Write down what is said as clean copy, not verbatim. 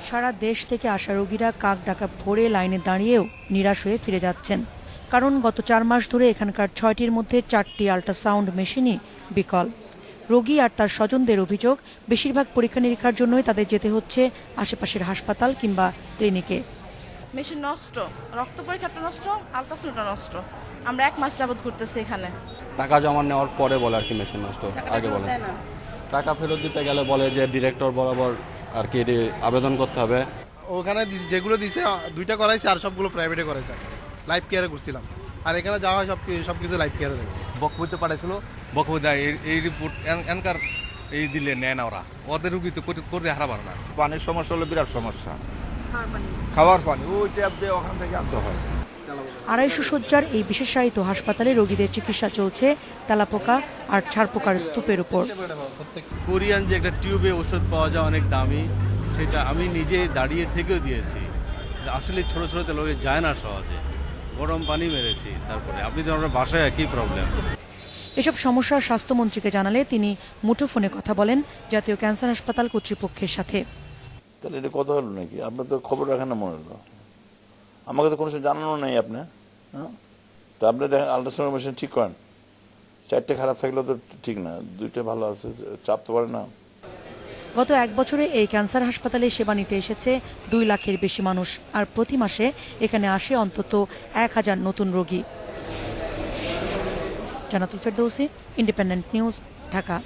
সারা দেশ থেকে আসা রোগীরা কাক ডাকা ভোরে লাইনে দাঁড়িয়েও নিরাশ হয়ে ফিরে যাচ্ছেন। কারণ গত 4 মাস ধরে এখানকার 6টির মধ্যে 4টি আল্ট্রাসাউন্ড মেশিনই বিকল। রোগী আর তার স্বজনদের অভিযোগ, বেশিরভাগ পরীক্ষা নিরীক্ষার জন্যই তাদের যেতে হচ্ছে আশেপাশের হাসপাতাল কিংবা ক্লিনিকে। মেশিন নষ্ট, রক্ত পরীক্ষাটা নষ্ট, আলট্রাসাউন্ডটা নষ্ট। আমরা 1 মাস যাবত করতেছি এখানে। টাকা জমা নেওয়ার পরে বলে আর কি মেশিন নষ্ট, আগে বলে টাকা ফেরত দিতে গেলে বলে যে ডিরেক্টর বরাবর আর কি আবেদন করতে হবে। ওখানে যেগুলো দিছে 2টা করাইছে আর সবগুলো প্রাইভেটে করাইছে, লাইফ কেয়ারে করছিলাম। আর এখানে যাওয়া হয় সবকিছু লাইফ কেয়ারে দেয়। বকবইতে পাঠাইছিল, বকবইতে এই রিপোর্ট এনকার এই দিলে নেয় না ওরা, ওদের রুগী তো করে হারাবার না। পানির সমস্যা হলো বিরাট সমস্যা, খাওয়ার পানি ওই ট্যাপ দিয়ে ওখান থেকে আনতে হয়। 250 শয্যার এই বিশেষায়িত হাসপাতালে রোগীদের চিকিৎসা চলছে তেলাপোকা আর ছারপোকার স্তূপের উপর। কোরিয়ান যে একটা টিউবে ওষুধ পাওয়া যায় অনেক দামি, সেটা আমি নিজে দাঁড়িয়ে থেকেও দিয়েছি। আসলে ছোট ছোট তেলে যায় না সহজে, গরম পানি মেরেছি। তারপরে আপনি তো আমরা বাসায় একই প্রবলেম। এসব সমস্যা স্বাস্থ্যমন্ত্রীকে জানালে তিনি মুঠোফোনে কথা বলেন জাতীয় ক্যান্সার হাসপাতাল কর্তৃপক্ষের সাথে। তাহলে এটা কথা হলো নাকি? আপনার তো খবর রাখেন না মনে হলো, আমাকে তো কোনো সময় জানানো নেই আপনি। হ্যাঁ, তো আপনি দেখেন আল্ট্রাসাউন্ড মেশিন ঠিক করেন, 4টে খারাপ থাকলেও তো ঠিক না, 2টে ভালো আছে, চাপ তো পারে না। গত 1 বছরে এই ক্যান্সার হাসপাতালে সেবা নিতে এসেছে 2 লাখের বেশি মানুষ, আর প্রতি মাসে এখানে আসে অন্তত 1000 নতুন রোগী। জান্নাতুল ফেরদৌসী, ইন্ডিপেন্ডেন্ট নিউজ, ঢাকা।